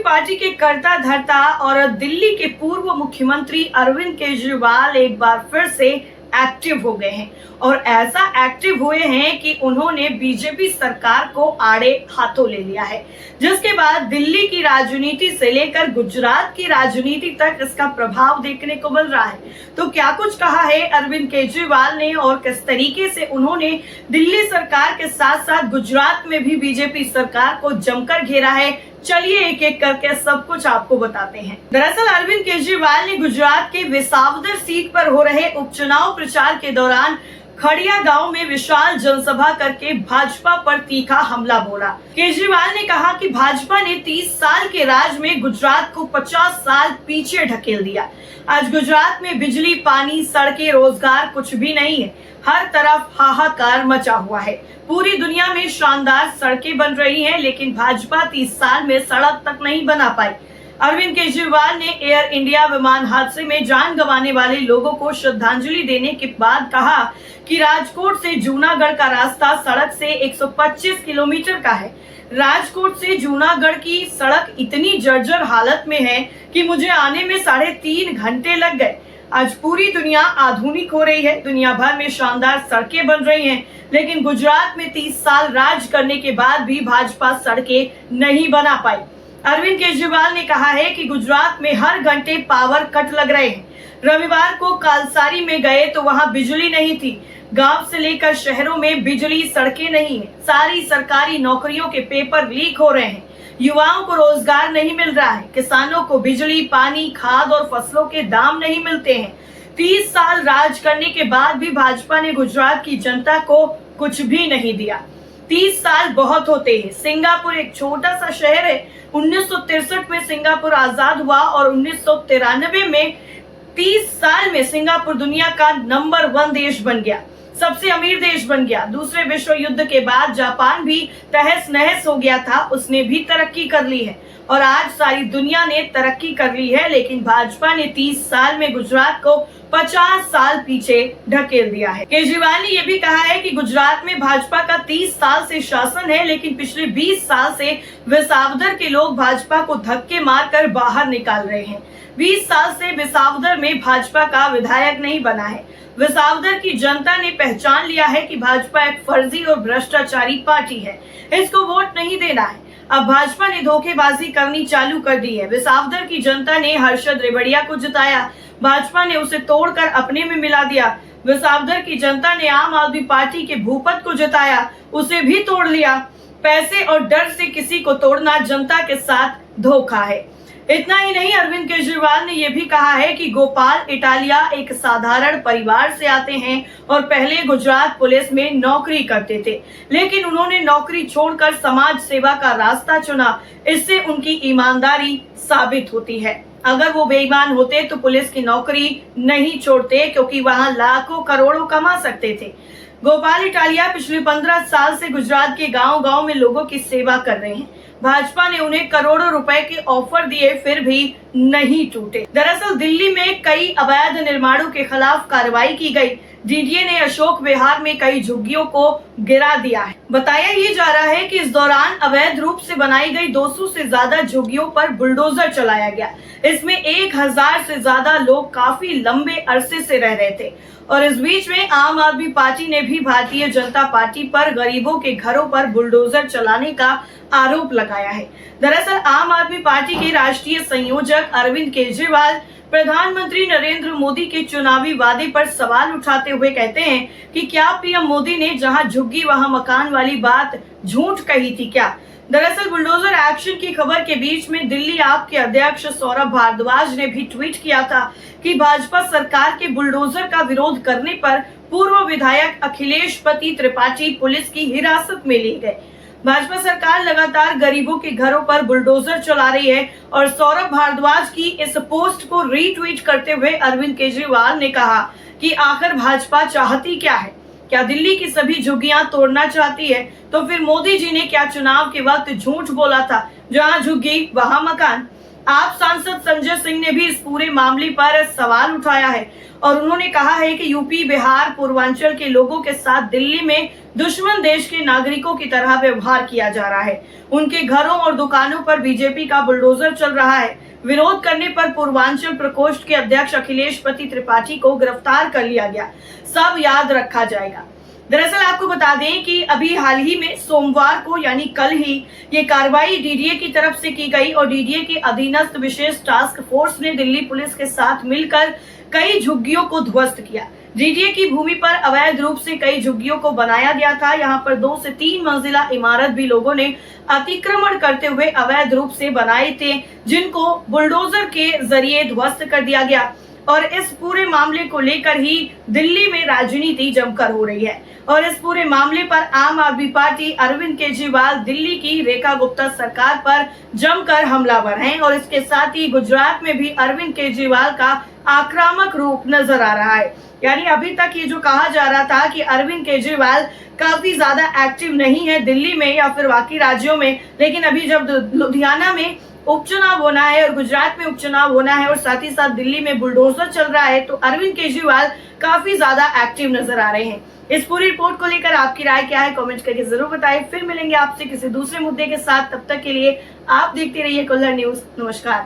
Party के कर्ता धर्ता और दिल्ली के पूर्व मुख्यमंत्री अरविंद केजरीवाल एक बार फिर से एक्टिव हो गए हैं और ऐसा एक्टिव हुए हैं कि उन्होंने बीजेपी सरकार को आड़े हाथों ले लिया है, जिसके बाद दिल्ली की राजनीति से लेकर गुजरात की राजनीति तक इसका प्रभाव देखने को मिल रहा है। तो क्या कुछ कहा है अरविंद केजरीवाल ने और किस तरीके से उन्होंने दिल्ली सरकार के साथ साथ गुजरात में भी बीजेपी सरकार को जमकर घेरा है, चलिए एक एक करके सब कुछ आपको बताते हैं। दरअसल अरविंद केजरीवाल ने गुजरात के विसावदर सीट पर हो रहे उपचुनाव प्रचार के दौरान खड़िया गांव में विशाल जनसभा करके भाजपा पर तीखा हमला बोला। केजरीवाल ने कहा कि भाजपा ने 30 साल के राज में गुजरात को 50 साल पीछे ढकेल दिया। आज गुजरात में बिजली, पानी, सड़कें, रोजगार कुछ भी नहीं है। हर तरफ हाहाकार मचा हुआ है। पूरी दुनिया में शानदार सड़कें बन रही हैं, लेकिन भाजपा 30 साल में सड़क तक नहीं बना पाई। अरविंद केजरीवाल ने एयर इंडिया विमान हादसे में जान गंवाने वाले लोगों को श्रद्धांजलि देने के बाद कहा कि राजकोट से जूनागढ़ का रास्ता सड़क से 125 किलोमीटर का है। राजकोट से जूनागढ़ की सड़क इतनी जर्जर हालत में है कि मुझे आने में 3.5 घंटे लग गए। आज पूरी दुनिया आधुनिक हो रही है, दुनिया भर में शानदार सड़कें बन रही हैं, लेकिन गुजरात में 30 साल राज करने के बाद भी भाजपा सड़कें नहीं बना पाई। अरविंद केजरीवाल ने कहा है कि गुजरात में हर घंटे पावर कट लग रहे हैं। रविवार को कालसारी में गए तो वहां बिजली नहीं थी। गांव से लेकर शहरों में बिजली, सड़कें नहीं है। सारी सरकारी नौकरियों के पेपर लीक हो रहे हैं। युवाओं को रोजगार नहीं मिल रहा है। किसानों को बिजली, पानी, खाद और फसलों के दाम नहीं मिलते हैं। 30 साल राज करने के बाद भी भाजपा ने गुजरात की जनता को कुछ भी नहीं दिया। 30 साल बहुत होते हैं। सिंगापुर एक छोटा सा शहर है। 1963 में सिंगापुर आजाद हुआ और 1993 में 30 साल में सिंगापुर दुनिया का नंबर 1 देश बन गया, सबसे अमीर देश बन गया। दूसरे विश्व युद्ध के बाद जापान भी तहस नहस हो गया था, उसने भी तरक्की कर ली है और आज सारी दुनिया ने तरक्की कर ली है, लेकिन भाजपा ने 30 साल में गुजरात को 50 साल पीछे ढकेल दिया है। केजरीवाल ने यह भी कहा है कि गुजरात में भाजपा का 30 साल से शासन है, लेकिन पिछले 20 साल से विसावदर के लोग भाजपा को धक्के मारकर बाहर निकाल रहे हैं। 20 साल से विसावदर में भाजपा का विधायक नहीं बना है। विसावदर की जनता ने पहचान लिया है कि भाजपा एक फर्जी और भ्रष्टाचारी पार्टी है, इसको वोट नहीं देना है। अब भाजपा ने धोखेबाजी करनी चालू कर दी है। विसावदर की जनता ने हर्षद रेवड़िया को जिताया, भाजपा ने उसे तोड़कर अपने में मिला दिया। विसावदर की जनता ने आम आदमी पार्टी के भूपत को जिताया, उसे भी तोड़ लिया। पैसे और डर से किसी को तोड़ना जनता के साथ धोखा है। इतना ही नहीं, अरविंद केजरीवाल ने यह भी कहा है कि गोपाल इटालिया एक साधारण परिवार से आते हैं और पहले गुजरात पुलिस में नौकरी करते थे, लेकिन उन्होंने नौकरी छोड़कर समाज सेवा का रास्ता चुना। इससे उनकी ईमानदारी साबित होती है। अगर वो बेईमान होते तो पुलिस की नौकरी नहीं छोड़ते, क्योंकि वहां लाखों करोड़ों कमा सकते थे। गोपाल इटालिया पिछले 15 साल से गुजरात के गांव-गांव में लोगों की सेवा कर रहे हैं। भाजपा ने उन्हें करोड़ों रुपए के ऑफर दिए, फिर भी नहीं टूटे। दरअसल दिल्ली में कई अवैध निर्माणों के खिलाफ कार्रवाई की गई। डीडीए ने अशोक विहार में कई झुग्गियों को गिरा दिया है। बताया ये जा रहा है कि इस दौरान अवैध रूप से बनाई गई 200 से ज्यादा झुग्गियों पर बुलडोजर चलाया गया। इसमें 1000 से ज्यादा लोग काफी लंबे अरसे से रह रहे थे। और इस बीच में आम आदमी पार्टी ने भी भारतीय जनता पार्टी पर गरीबों के घरों पर बुलडोजर चलाने का आरोप लगाया है। दरअसल आम आदमी पार्टी के राष्ट्रीय संयोजक अरविंद केजरीवाल प्रधानमंत्री नरेंद्र मोदी के चुनावी वादे पर सवाल उठाते हुए कहते हैं कि क्या पीएम मोदी ने जहां झुग्गी वहां मकान वाली बात झूठ कही थी क्या? दरअसल बुलडोजर एक्शन की खबर के बीच में दिल्ली आप के अध्यक्ष सौरभ भारद्वाज ने भी ट्वीट किया था कि भाजपा सरकार के बुलडोजर का विरोध करने पर पूर्व विधायक अखिलेश पति त्रिपाठी पुलिस की हिरासत में लिए गए। भाजपा सरकार लगातार गरीबों के घरों पर बुलडोजर चला रही है और सौरभ भारद्वाज की इस पोस्ट को रीट्वीट करते हुए अरविंद केजरीवाल ने कहा कि आखिर भाजपा चाहती क्या है? क्या दिल्ली की सभी झुग्गियां तोड़ना चाहती है? तो फिर मोदी जी ने क्या चुनाव के वक्त झूठ बोला था, जहां झुग्गी वहां मकान? आप सांसद संजय सिंह ने भी इस पूरे मामले पर सवाल उठाया है और उन्होंने कहा है कि यूपी, बिहार, पूर्वांचल के लोगों के साथ दिल्ली में दुश्मन देश के नागरिकों की तरह व्यवहार किया जा रहा है। उनके घरों और दुकानों पर बीजेपी का बुलडोजर चल रहा है। विरोध करने पर पूर्वांचल प्रकोष्ठ के अध्यक्ष अखिलेश पति त्रिपाठी को गिरफ्तार कर लिया गया। सब याद रखा जाएगा। दरअसल आपको बता दें कि अभी हाल ही में सोमवार को यानी कल ही ये कार्रवाई डीडीए की तरफ से की गई और डीडीए के अधीनस्थ विशेष टास्क फोर्स ने दिल्ली पुलिस के साथ मिलकर कई झुग्गियों को ध्वस्त किया। डीडीए की भूमि पर अवैध रूप से कई झुग्गियों को बनाया गया था। यहाँ पर 2 से 3 मंजिला इमारत भी लोगों ने अतिक्रमण करते हुए अवैध रूप से बनाए थे, जिनको बुलडोजर के जरिए ध्वस्त कर दिया गया। और इस पूरे मामले को लेकर ही दिल्ली में राजनीति जमकर हो रही है और इस पूरे मामले पर आम आदमी पार्टी, अरविंद केजरीवाल, दिल्ली की रेखा गुप्ता सरकार पर जमकर हमलावर हैं और इसके साथ ही गुजरात में भी अरविंद केजरीवाल का आक्रामक रूप नजर आ रहा है। यानी अभी तक ये जो कहा जा रहा था कि अरविंद केजरीवाल काफी ज्यादा एक्टिव नहीं है दिल्ली में या फिर बाकी राज्यों में, लेकिन अभी जब लुधियाना में उपचुनाव होना है और गुजरात में उपचुनाव होना है और साथ ही साथ दिल्ली में बुलडोजर चल रहा है, तो अरविंद केजरीवाल काफी ज्यादा एक्टिव नजर आ रहे हैं। इस पूरी रिपोर्ट को लेकर आपकी राय क्या है, कमेंट करके जरूर बताएं। फिर मिलेंगे आपसे किसी दूसरे मुद्दे के साथ, तब तक के लिए आप देखते रहिए कुल्हड़ न्यूज। नमस्कार।